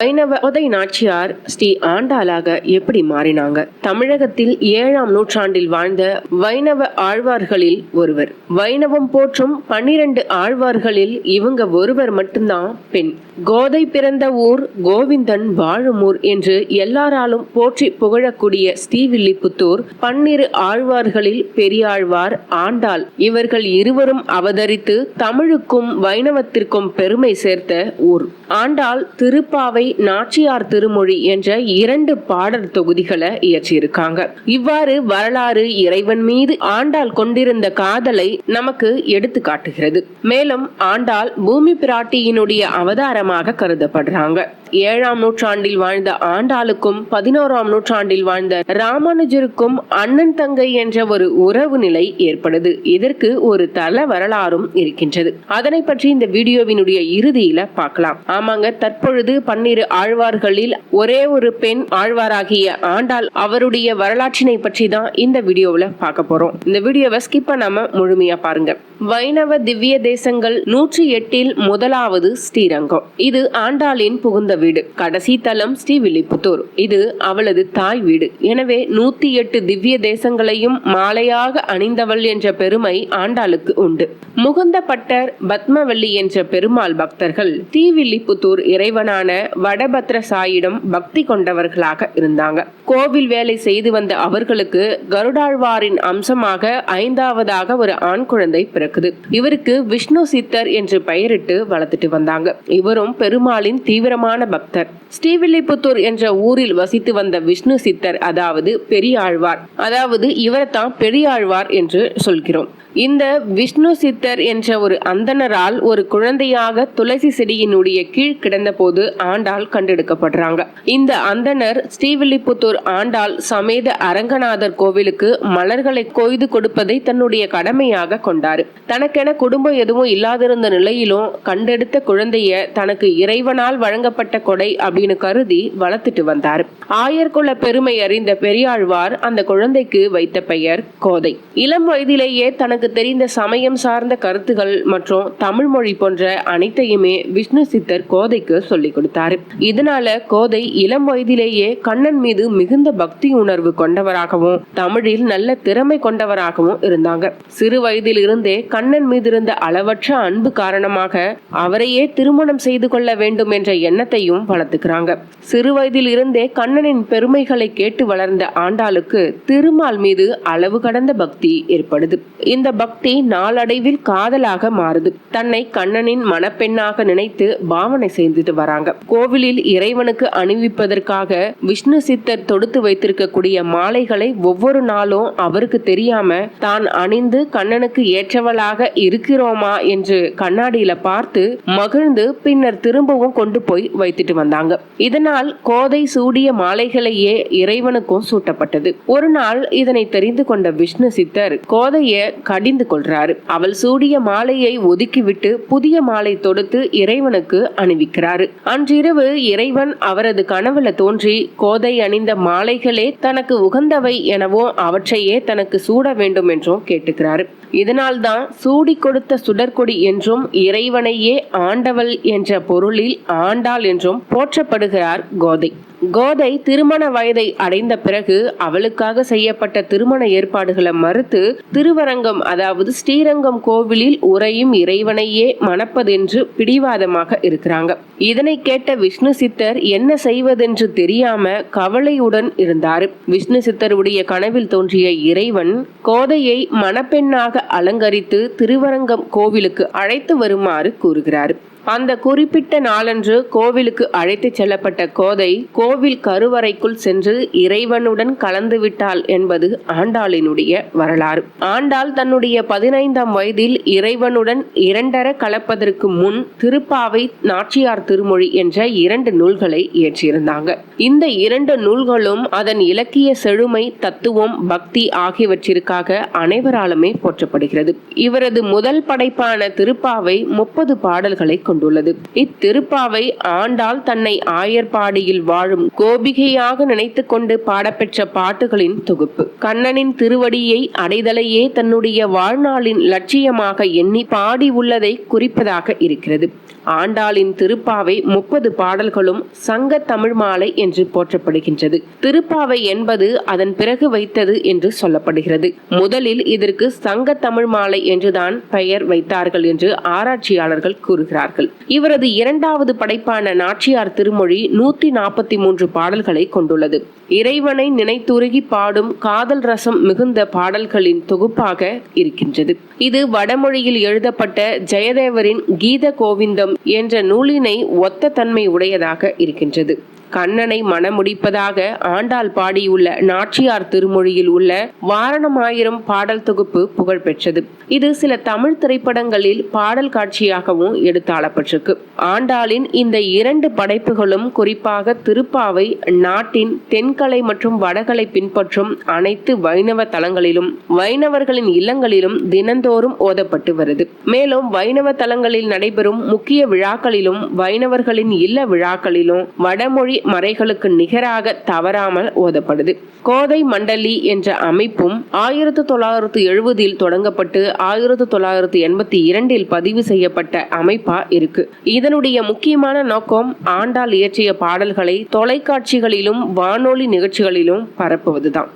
வைணவ கோதை நாச்சியார் ஸ்ரீ ஆண்டாளாக எப்படி மாறினாங்க? தமிழகத்தில் 7ஆம் நூற்றாண்டில் வாழ்ந்த வைணவ ஆழ்வார்களில் ஒருவர். வைணவம் போற்றும் 12 ஆழ்வார்களில் இவங்க ஒருவர் மட்டும்தான் பெண். கோதை பிறந்த ஊர், கோவிந்தன் வாழும் ஊர் என்று எல்லாராலும் போற்றி புகழக்கூடிய ஸ்ரீவில்லிபுத்தூர் 12 ஆழ்வார்களில் பெரியாழ்வார், ஆண்டாள் இவர்கள் இருவரும் அவதரித்து தமிழுக்கும் வைணவத்திற்கும் பெருமை சேர்த்த ஊர். ஆண்டாள் திருப்பாவை, நாச்சியார் திருமொழி என்ற 2 பாடல் தொகுதிகளை இயற்றியிருக்காங்க. இவ்வாறு வரலாறு இறைவன் மீது ஆண்டாள் கொண்டிருந்த காதலை நமக்கு எடுத்து காட்டுகிறது. மேலும் ஆண்டாள் பூமி பிராட்டியினுடைய அவதாரமாக கருதப்படுறாங்க. 7ஆம் நூற்றாண்டில் வாழ்ந்த ஆண்டாளுக்கும் 11ஆம் நூற்றாண்டில் வாழ்ந்த ராமானுஜருக்கும் அண்ணன் தங்கை என்ற ஒரு உறவு நிலை ஏற்படுது. இதற்கு ஒரு தல வரலாறும் இருக்கின்றது. அதனை பற்றி இந்த வீடியோவினுடைய இறுதியில பார்க்கலாம். ஆமாங்க, தற்பொழுது 12 ஆழ்வார்களில் ஒரே ஒரு பெண் ஆழ்வாராகிய ஆண்டாள் அவருடைய வரலாற்றினை பற்றி தான் இந்த வீடியோவில் பார்க்க போறோம். இந்த வீடியோவை ஸ்கிப் பண்ணாம முழுமையா பாருங்க. வைணவ திவ்ய தேசங்கள் 108இல் முதலாவது ஸ்ரீரங்கம். இது ஆண்டாளின் புகுந்த வீடு. கடைசி தலம் ஸ்ரீவில்லிபுத்தூர். இது அவளது தாய் வீடு. எனவே 108 திவ்ய தேசங்களையும் மாலையாக அணிந்தவள் என்ற பெருமை ஆண்டாளுக்கு உண்டு. முகுந்த பட்டர், பத்மவல்லி என்ற பெருமாள் பக்தர்கள் ஸ்ரீவில்லிபுத்தூர் இறைவனான வடபத்ரசாயிடம் பக்தி கொண்டவர்களாக இருந்தாங்க. கோவில் வேலை செய்து வந்த அவர்களுக்கு கருடாழ்வாரின் அம்சமாக 5ஆவதாக ஒரு ஆண் குழந்தை பிறக்குது. இவருக்கு விஷ்ணு சித்தர் என்று பெயரிட்டு வளர்த்துட்டு வந்தாங்க. இவரும் பெருமாளின் தீவிரமான பக்தர். ஸ்ரீவில்லிபுத்தூர் என்ற ஊரில் வசித்து வந்த விஷ்ணு சித்தர், அதாவது பெரியாழ்வார், அதாவது இவரைத்தான் பெரியாழ்வார் என்று சொல்கிறோம். இந்த விஷ்ணு சித்தர் என்ற ஒரு அந்தனரால் ஒரு குழந்தையாக துளசி செடியினுடைய கீழ் கிடந்த போது ஆண்டாள் கண்டெடுக்கப்படுறாங்க. இந்த அந்தனர் ஸ்ரீவில்லிபுத்தூர் ஆண்டாள் சமேத அரங்கநாதர் கோவிலுக்கு மலர்களை கொய்து கொடுப்பதை தன்னுடைய கடமையாக கொண்டாரு. தனக்கென குடும்பம் எதுவும் இல்லாதிருந்த நிலையிலும் கண்டெடுத்த குழந்தைய தனக்கு இறைவனால் வழங்கப்பட்ட கொடை அப்படின்னு கருதி வளர்த்துட்டு வந்தார். ஆயர்குல பெருமை அறிந்த பெரியாழ்வார் அந்த குழந்தைக்கு வைத்த பெயர் கோதை. இளம் வயதிலேயே தனக்கு தெரிந்த சமயம் சார்ந்த கருத்துகள் மற்றும் தமிழ் மொழி போன்ற அனைத்தையுமே விஷ்ணு சித்தர் கோதைக்கு சொல்லிக் கொடுத்தாரு. இதனால கோதை இளம் வயதிலேயே கண்ணன் மீது மிகுந்த பக்தி உணர்வு கொண்டவராகவும் தமிழில் நல்ல திறமை கொண்டவராகவும் இருந்தாங்க. சிறு வயதில் இருந்தே கண்ணன் மீது இருந்த அளவற்ற அன்பு காரணமாக அவரையே திருமணம் செய்து கொள்ள வேண்டும் என்ற எண்ணத்தையும் வளர்த்துக்கிறாங்க. சிறு வயதில் இருந்தே கண்ணனின் பெருமைகளை கேட்டு வளர்ந்த ஆண்டாளுக்கு திருமால் மீது அளவு கடந்த பக்தி ஏற்படுது. இந்த பக்தி நாளடைவில் காதலாக மாறுது. தன்னை கண்ணனின் மணப்பெண்ணாக நினைத்து பாவனை செய்துட்டு வராங்க. கோவிலில் இறைவனுக்கு அணிவிப்பதற்காக விஷ்ணு சித்தர் தொடுத்து வைத்திருக்கக்கூடிய மாலைகளை ஒவ்வொரு நாளும் அவருக்கு தெரியாம தான் அணிந்து கண்ணனுக்கு ஏற்றவளாக இருக்கிறோமா என்று கண்ணாடியில பார்த்து மகிழ்ந்து பின்னர் திரும்பவும் கொண்டு போய் வைத்துட்டு வந்தாங்க. இதனால் கோதை சூடிய மாலைகளையே இறைவனுக்கும் சூட்டப்பட்டது. ஒரு நாள் இதனை தெரிந்து கொண்ட விஷ்ணு சித்தர் கோதைய கடிந்து கொள்றாரு. அவள் சூடிய மாலையை ஒதுக்கிவிட்டு புதிய மாலை தொடுத்து இறைவனுக்கு அணிவிக்கிறாரு. அன்றிரவு இறைவன் அவரது கனவுல தோன்றி கோதை அணிந்த மாலைகளே தனக்கு உகந்தவை எனவும் அவற்றையே தனக்கு சூட வேண்டும் என்றும் கேட்டுக்கிறாரு. இதனால்தான் சூடி கொடுத்த சுடற்கொடி என்றும் இறைவனையே ஆண்டவள் என்ற பொருளில் ஆண்டாள் என்றும் போற்றப்படுகிறார் கோதை. கோதை திருமண வயதை அடைந்த பிறகு அவளுக்காக செய்யப்பட்ட திருமண ஏற்பாடுகளை மறுத்து திருவரங்கம், அதாவது ஸ்ரீரங்கம் கோவிலில் உறையும் இறைவனையே மணப்பதென்று பிடிவாதமாக இருக்கிறாங்க. இதனை கேட்ட விஷ்ணு சித்தர் என்ன செய்வதென்று தெரியாம கவலையுடன் இருந்தார். விஷ்ணு சித்தருடைய கனவில் தோன்றிய இறைவன் கோதையை மணப்பெண்ணாக அலங்கரித்து திருவரங்கம் கோவிலுக்கு அழைத்து வருமாறு கூறுகிறார். அந்த குறிப்பிட்ட நாளன்று கோவிலுக்கு அழைத்து செல்லப்பட்ட கோதை கோவில் கருவறைக்குள் சென்று இறைவனுடன் கலந்து விட்டாள் என்பது ஆண்டாளினுடைய வரலாறு. ஆண்டாள் தன்னுடைய 15ஆம் வயதில் இறைவனுடன் இரண்டர கலப்பதற்கு முன் திருப்பாவை, நாச்சியார் திருமொழி என்ற 2 நூல்களை இயற்றியிருந்தாங்க. இந்த 2 நூல்களும் அதன் இலக்கிய செழுமை, தத்துவம், பக்தி ஆகியவற்றிற்காக அனைவராலுமே போற்றப்படுகிறது. இவரது முதல் படைப்பான திருப்பாவை 30 பாடல்களை கொண்டுள்ளது. இத்திருப்பாவை ஆண்டாள் தன்னை ஆயர்பாடியில் வாழும் கோபிகையாக நினைத்து கொண்டு பாடப்பெற்ற பாட்டுகளின் தொகுப்பு. கண்ணனின் திருவடியை அடைதலையே தன்னுடைய வாழ்நாளின் லட்சியமாக எண்ணி பாடி உள்ளதை குறிப்பதாக இருக்கிறது. ஆண்டாளின் திருப்பாவை 30 பாடல்களும் சங்க தமிழ் மாலை என்று போற்றப்படுகின்றது. திருப்பாவை என்பது அதன் பிறகு வைத்தது என்று சொல்லப்படுகிறது. முதலில் இதற்கு சங்க தமிழ் மாலை என்றுதான் பெயர் வைத்தார்கள் என்று ஆராய்ச்சியாளர்கள் கூறுகிறார்கள். இவரது இரண்டாவது படைப்பான நாச்சியார் திருமொழி 143 பாடல்களை கொண்டுள்ளது. இறைவனை நினைத்துருகி பாடும் காதல் ரசம் மிகுந்த பாடல்களின் தொகுப்பாக இருக்கின்றது. இது வடமொழியில் எழுதப்பட்ட ஜெயதேவரின் கீத கோவிந்தம் என்ற நூலினை ஒத்த தன்மை உடையதாக இருக்கின்றது. கண்ணனை மணமுடிப்பதாக ஆண்டாள் பாடியுள்ள நாச்சியார் திருமொழியில் உள்ள வாரணமாயிரம் பாடல் தொகுப்பு புகழ்பெற்றது. இது சில தமிழ் திரைப்படங்களில் பாடல் காட்சியாகவும் எடுத்தாளப்பட்டிருக்கு. ஆண்டாளின் இந்த 2 படைப்புகளும் குறிப்பாக திருப்பாவை நாட்டின் தென்கலை மற்றும் வடகலை பின்பற்றும் அனைத்து வைணவ தலங்களிலும் வைணவர்களின் இல்லங்களிலும் தினந்தோறும் ஓதப்பட்டு வருது. மேலும் வைணவ தலங்களில் நடைபெறும் முக்கிய விழாக்களிலும் வைணவர்களின் இல்ல விழாக்களிலும் வடமொழி மறைகளுக்கு நிகராக தவறாமல் ஓதப்படுது. கோதை மண்டலி என்ற அமைப்பும் 1970 தொடங்கப்பட்டு 1982 பதிவு செய்யப்பட்ட அமைப்பா இருக்கு. இதனுடைய முக்கியமான நோக்கம் ஆண்டாள் இயற்றிய பாடல்களை தொலைக்காட்சிகளிலும் வானொலி நிகழ்ச்சிகளிலும் பரப்புவதுதான்.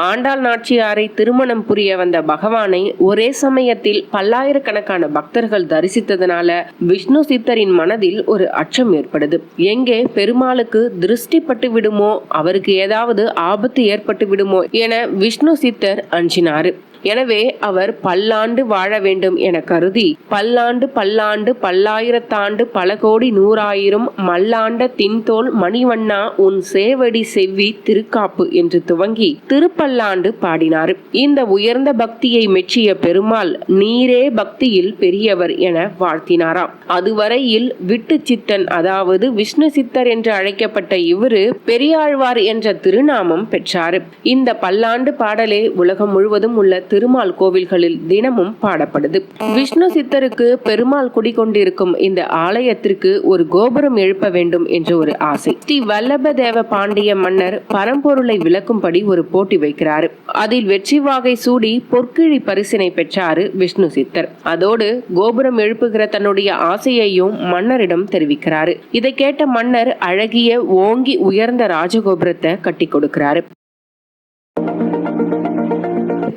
ஆண்டாள் நாச்சியாரை திருமணம் புரிய வந்த பகவானை ஒரே சமயத்தில் பல்லாயிரக்கணக்கான பக்தர்கள் தரிசித்ததனால விஷ்ணு சித்தரின் மனதில் ஒரு அச்சம் ஏற்படுது. எங்கே பெருமாளுக்கு திருஷ்டி பட்டு விடுமோ, அவருக்கு ஏதாவது ஆபத்து ஏற்பட்டு விடுமோ என விஷ்ணு சித்தர் அஞ்சினாரு. எனவே அவர் பல்லாண்டு வாழ வேண்டும் என கருதி பல்லாண்டு பல்லாண்டு பல்லாயிரத்தாண்டு பல கோடி நூறாயிரம் மல்லாண்ட தின்தோல் மணிவண்ணா உன் சேவடி செவ்வி திருக்காப்பு என்று துவங்கி திருப்பல்லாண்டு பாடினார். இந்த உயர்ந்த பக்தியை மெச்சிய பெருமாள் நீரே பக்தியில் பெரியவர் என வாழ்த்தினாராம். அதுவரையில் விட்டு சித்தன் அதாவது விஷ்ணு சித்தர் என்று அழைக்கப்பட்ட இவரு பெரியாழ்வார் என்ற திருநாமம் பெற்றார். இந்த பல்லாண்டு பாடலே உலகம் முழுவதும் உள்ள திருமால் கோவில்களில் தினமும் பாடப்படுது. விஷ்ணு சித்தருக்கு பெருமாள் குடிகொண்டிருக்கும் இந்த ஆலயத்திற்கு ஒரு கோபுரம் எழுப்ப வேண்டும் என்ற ஒரு ஆசை. ஸ்ரீ வல்லப தேவ பாண்டிய மன்னர் பரம்பொருளை விளக்கும்படி ஒரு போட்டி வைக்கிறாரு. அதில் வெற்றி வாகை சூடி பொற்கிழி பரிசினை பெற்றாரு விஷ்ணு சித்தர். அதோடு கோபுரம் எழுப்புகிற தன்னுடைய ஆசையையும் மன்னரிடம் தெரிவிக்கிறாரு. இதை கேட்ட மன்னர் அழகிய ஓங்கி உயர்ந்த ராஜகோபுரத்தை கட்டி கொடுக்கிறாரு.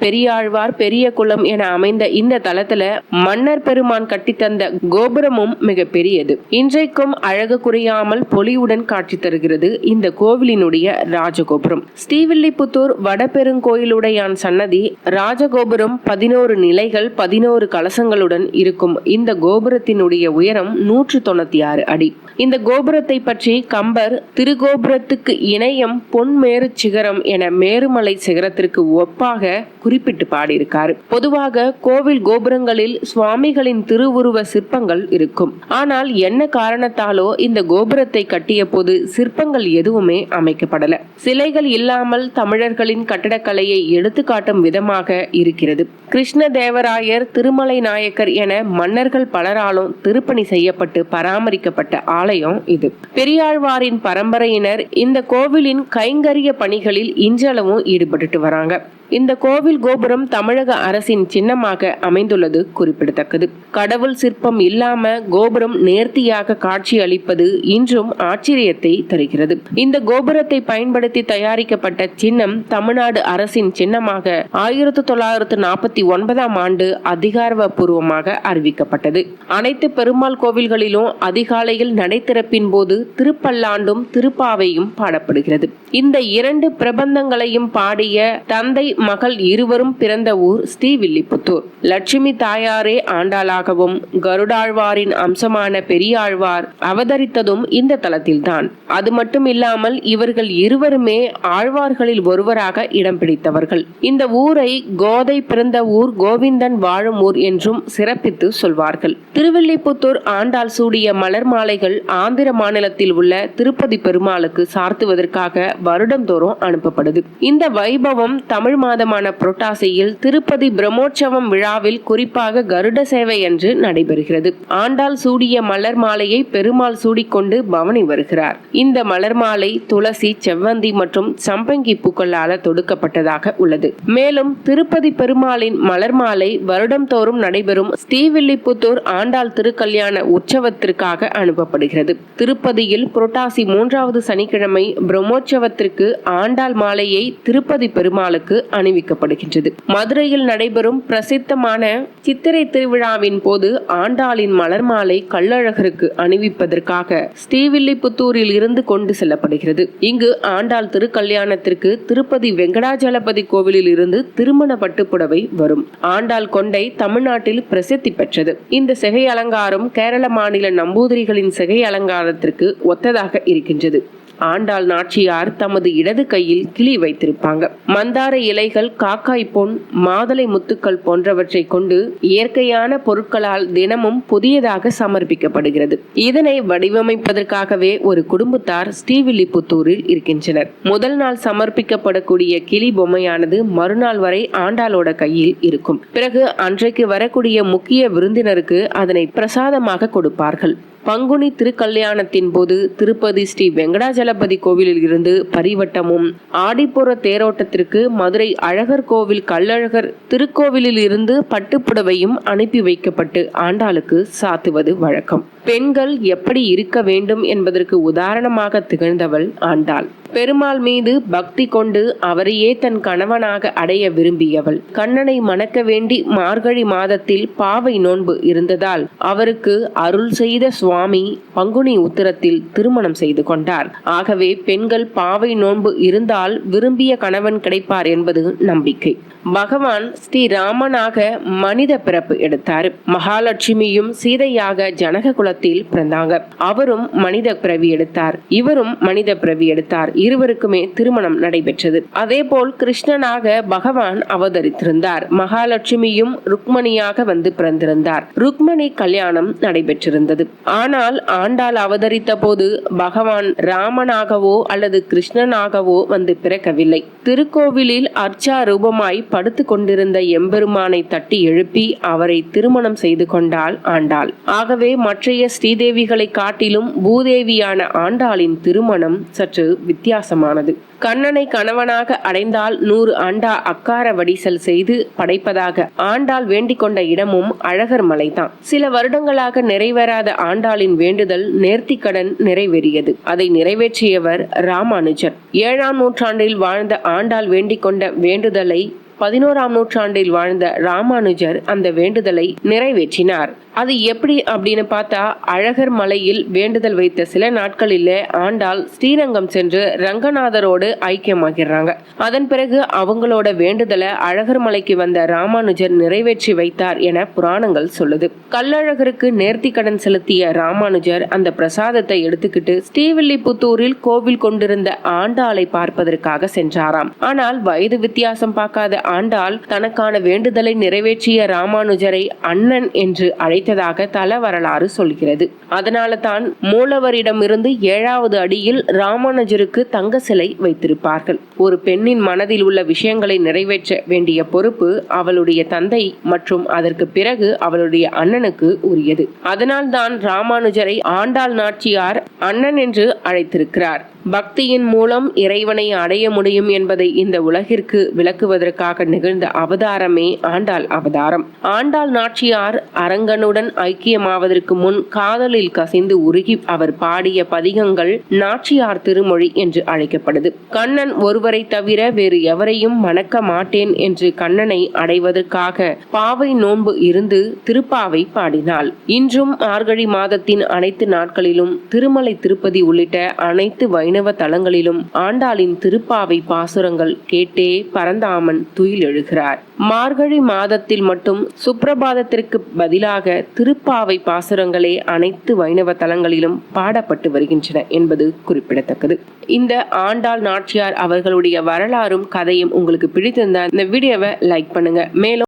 பெரியாழ்வார் பெரிய குளம் என அமைந்த இந்த தலத்துல மன்னர் பெருமான் கட்டித்தந்த கோபுரமும் மிக பெரியது. இன்றைக்கும் அழகு குறையாமல் பொலிவுடன் காட்சி தருகிறது இந்த கோவிலினுடைய ராஜகோபுரம். ஸ்ரீவில்லிபுத்தூர் வடபெருங்கோயிலுடையான் சன்னதி ராஜகோபுரம் 11 நிலைகள் 11 கலசங்களுடன் இருக்கும். இந்த கோபுரத்தினுடைய உயரம் 196 அடி. இந்த கோபுரத்தை பற்றி கம்பர் திருகோபுரத்துக்கு இணையம் பொன்மேரு சிகரம் என மேருமலை சிகரத்திற்கு ஒப்பாக குறிப்பிட்டு பாடியிருக்காரு. பொதுவாக கோவில் கோபுரங்களில் சுவாமிகளின் திருவுருவ சிற்பங்கள் இருக்கும். ஆனால் என்ன காரணத்தாலோ இந்த கோபுரத்தை கட்டிய போது சிற்பங்கள் எதுவுமே அமைக்கப்படல. சிலைகள் இல்லாமல் தமிழர்களின் கட்டடக்கலையை எடுத்துக்காட்டும் விதமாக இருக்கிறது. கிருஷ்ணதேவராயர், திருமலை நாயக்கர் என மன்னர்கள் பலராலும் திருப்பணி செய்யப்பட்டு பராமரிக்கப்பட்ட ஆலயம் இது. பெரியாழ்வாரின் பரம்பரையினர் இந்த கோவிலின் கைங்கரிய பணிகளில் இன்றளவும் ஈடுபட்டு வராங்க. இந்த கோவில் கோபுரம் தமிழக அரசின் சின்னமாக அமைந்துள்ளது குறிப்பிடத்தக்கது. கடவுள் சிற்பம் இல்லாம கோபுரம் நேர்த்தியாக காட்சி அளிப்பது இன்றும் ஆச்சரியத்தை தருகிறது. இந்த கோபுரத்தை பயன்படுத்தி தயாரிக்கப்பட்ட சின்னம் தமிழ்நாடு அரசின் சின்னமாக 1949 ஆண்டு அதிகாரப்பூர்வமாக அறிவிக்கப்பட்டது. அனைத்து பெருமாள் கோவில்களிலும் அதிகாலையில் நடை திறப்பின் போது திருப்பல்லாண்டும் திருப்பாவையும் பாடப்படுகிறது. இந்த 2 பிரபந்தங்களையும் பாடிய தந்தை மகள் இருவரும் பிறந்த ஊர் ஸ்ரீவில்லிபுத்தூர். லட்சுமி தாயாரே ஆண்டாளாகவும் கருடாழ்வாரின் அம்சமான பெரியாழ்வார் அவதரித்ததும் இந்த தலத்தில்தான். அது மட்டும் இல்லாமல் இவர்கள் இருவருமே ஆழ்வார்களில் ஒருவராக இடம் பிடித்தவர்கள். இந்த ஊரை கோதை பிறந்த ஊர், கோவிந்தன் வாழும் ஊர் என்றும் சிறப்பித்து சொல்வார்கள். திருவில்லிபுத்தூர் ஆண்டாள் சூடிய மலர் மாலைகள் ஆந்திர மாநிலத்தில் உள்ள திருப்பதி பெருமாளுக்கு சார்த்துவதற்காக வருடந்தோறும் அனுப்பப்படுது. இந்த வைபவம் தமிழ் மாதமான புரட்டாசியில் திருப்பதி பிரம்மோற்சவம் விழாவில் குறிப்பாக கருட சேவை என்று நடைபெறுகிறது. ஆண்டாள் சூடிய மலர் மாலையை பெருமாள் சூடிக்கொண்டு பவனி வருகிறார். இந்த மலர் மாலை துளசி, செவ்வந்தி மற்றும் சம்பங்கி பூக்களால் தொடுக்கப்பட்டதாக உள்ளது. மேலும் திருப்பதி பெருமாளின் மலர் மாலை வருடம் தோறும் நடைபெறும் ஸ்ரீவில்லிபுத்தூர் ஆண்டாள் திருக்கல்யாண உற்சவத்திற்காக அனுப்பப்படுகிறது. திருப்பதியில் புரட்டாசி 3வது சனிக்கிழமை பிரம்மோற்சவத்திற்கு ஆண்டாள் மாலையை திருப்பதி பெருமாளுக்கு அணிவிக்கப்படுகின்றது. மதுரையில் நடைபெறும் பிரசித்தமான சித்திரை திருவிழாவின் போது ஆண்டாளின் மலர் மாலை கள்ளழகருக்கு அணிவிப்பதற்காக ஸ்ரீவில்லிபுத்தூரில் இருந்து கொண்டு செல்லப்படுகிறது. இங்கு ஆண்டாள் திருக்கல்யாணத்திற்கு திருப்பதி வெங்கடாஜலபதி கோவிலில் இருந்து திருமண பட்டுப்புடவை வரும். ஆண்டாள் கொண்டை தமிழ்நாட்டில் பிரசித்தி பெற்றது. இந்த சிகை அலங்காரம் கேரள மாநில நம்பூதிரிகளின் சிகை அலங்காரத்திற்கு ஒத்ததாக இருக்கின்றது. ஆண்டாள் நாச்சியார் தமது இடது கையில் கிளி வைத்திருப்பாங்க. மந்தார இலைகள், காக்காய் பொன், மாதளை முத்துக்கள் போன்றவற்றை கொண்டு இயற்கையான பொருட்களால் தினமும் புதியதாக சமர்ப்பிக்கப்படுகிறது. இதனை வடிவமைப்பதற்காகவே ஒரு குடும்பத்தார் ஸ்ரீவில்லிபுத்தூரில் இருக்கின்றனர். முதல் நாள் சமர்ப்பிக்கப்படக்கூடிய கிளி பொம்மையானது மறுநாள் வரை ஆண்டாளோட கையில் இருக்கும். பிறகு அன்றைக்கு வரக்கூடிய முக்கிய விருந்தினருக்கு அதனை பிரசாதமாக கொடுப்பார்கள். பங்குனி திருக்கல்யாணத்தின் போது திருப்பதி ஸ்ரீ வெங்கடாஜலபதி கோவிலில் இருந்து பரிவட்டமும், ஆடிப்புற தேரோட்டத்திற்கு மதுரை அழகர் கோவில் கள்ளழகர் திருக்கோவிலில் இருந்து பட்டுப்புடவையும் அனுப்பி வைக்கப்பட்டு ஆண்டாளுக்கு சாத்துவது வழக்கம். பெண்கள் எப்படி இருக்க வேண்டும் என்பதற்கு உதாரணமாக திகழ்ந்தவள் ஆண்டாள். பெருமாள் மீது பக்தி கொண்டு அவரையே தன் கணவனாக அடைய விரும்பியவள். கண்ணனை மணக்க வேண்டி மார்கழி மாதத்தில் பாவை நோன்பு இருந்ததால் அவருக்கு அருள் செய்த சுவாமி பங்குனி உத்திரத்தில் திருமணம் செய்து கொண்டார். ஆகவே பெண்கள் பாவை நோன்பு இருந்தால் விரும்பிய கணவன் கிடைப்பார் என்பது நம்பிக்கை. பகவான் ஸ்ரீராமனாக மனித பிறப்பு எடுத்தார். மகாலட்சுமியும் சீதையாக ஜனக குலத்தில் பிறந்தாங்க. அவரும் மனித பிறவி எடுத்தார், இவரும் மனித பிறவி எடுத்தார். இருவருக்குமே திருமணம் நடைபெற்றது. அதே போல் கிருஷ்ணனாக பகவான் அவதரித்திருந்தார். மகாலட்சுமியும் ருக்மணியாக வந்து பிறந்திருந்தார். ருக்மணி கல்யாணம் நடைபெற்றிருந்தது. ஆனால் ஆண்டாள் அவதரித்த போது பகவான் ராமனாகவோ அல்லது கிருஷ்ணனாகவோ வந்து பிறக்கவில்லை. திருக்கோவிலில் அர்ச்சா ரூபமாய் படுத்து கொண்டிருந்த எம்பெருமானை தட்டி எழுப்பி அவரை திருமணம் செய்து கொண்டாள் ஆண்டாள். ஆகவே மற்றைய ஸ்ரீதேவிகளை காட்டிலும் பூதேவியான ஆண்டாளின் திருமணம் சற்று வித்தியாசமானது. கண்ணனை கணவனாக அடைந்தால் 100 அண்டா அக்கார வடிசல் செய்து படைப்பதாக ஆண்டாள் வேண்டிக் கொண்ட இடமும் அழகர் மலைதான். சில வருடங்களாக நிறைவேறாத ஆண்டாளின் வேண்டுதல் நேர்த்திக்கடன் நிறைவேறியது. அதை நிறைவேற்றியவர் ராமானுஜர். 7ஆம் நூற்றாண்டில் வாழ்ந்த ஆண்டாள் வேண்டிக் கொண்ட வேண்டுதலை 11ஆம் நூற்றாண்டில் வாழ்ந்த ராமானுஜர் அந்த வேண்டுதலை நிறைவேற்றினார். அது எப்படி அப்படின்னு பார்த்தா, அழகர் மலையில் வேண்டுதல் வைத்த சில நாட்களில் ஆண்டாள் ஸ்ரீரங்கம் சென்று ரங்கநாதரோடு ஐக்கியமாகிறாங்க. அதன் பிறகு அவங்களோட வேண்டுதலை அழகர் மலைக்கு வந்த ராமானுஜர் நிறைவேற்றி வைத்தார் என புராணங்கள் சொல்லுது. கள்ளழகருக்கு நேர்த்தி கடன் செலுத்திய ராமானுஜர் அந்த பிரசாதத்தை எடுத்துக்கிட்டு ஸ்ரீவில்லிபுத்தூரில் கோவில் கொண்டிருந்த ஆண்டாளை பார்ப்பதற்காக சென்றாராம். ஆனால் வயது வித்தியாசம் பார்க்காத ஆண்டாள் தனக்கான வேண்டுதலை நிறைவேற்றிய ராமானுஜரை அண்ணன் என்று அழைத்ததாக தல வரலாறு சொல்கிறது. அதனால தான் மூலவரிடம் இருந்து 7வது அடியில் ராமானுஜருக்கு தங்க சிலை வைத்திருப்பார்கள். ஒரு பெண்ணின் மனதில் உள்ள விஷயங்களை நிறைவேற்ற வேண்டிய பொறுப்பு அவளுடைய தந்தை மற்றும் அதற்கு பிறகு அவளுடைய அண்ணனுக்கு உரியது. அதனால் தான் ராமானுஜரை ஆண்டாள் நாச்சியார் அண்ணன் என்று அழைத்திருக்கிறார். பக்தியின் மூலம் இறைவனை அடைய முடியும் என்பதை இந்த உலகிற்கு விளக்குவதற்காக நிகழ்ந்த அவதாரமே ஆண்டாள் அவதாரம். ஆண்டாள் நாச்சியார் அரங்கனுடன் ஐக்கியமாவதற்கு முன் காதலில் கசிந்து உருகி அவர் பாடிய பதிகங்கள் நாச்சியார் திருமொழி என்று அழைக்கப்படுது. கண்ணன் ஒருவரை தவிர வேறு எவரையும் மணக்க மாட்டேன் என்று கண்ணனை அடைவதற்காக பாவை நோன்பு இருந்து திருப்பாவை பாடினாள். இன்றும் மார்கழி மாதத்தின் அனைத்து நாட்களிலும் திருமலை, திருப்பதி உள்ளிட்ட அனைத்து வைணவ தலங்களிலும் ஆண்டாளின் திருப்பாவை பாசுரங்கள் கேட்டே பரந்தாமன் துயில் எழுகிறார். மார்கழி மாதத்தில் மட்டும் சுப்ரபாதத்திற்கு பதிலாக திருப்பாவை பாசுரங்களே அனைத்து வைணவ தலங்களிலும் பாடப்பட்டு வருகின்றன என்பது குறிப்பிடத்தக்கது. இந்த ஆண்டாள் நாச்சியார் அவர்களுடைய வரலாறும் கதையும் உங்களுக்கு பிடித்திருந்தால் இந்த வீடியோவை லைக் பண்ணுங்க. மேலும்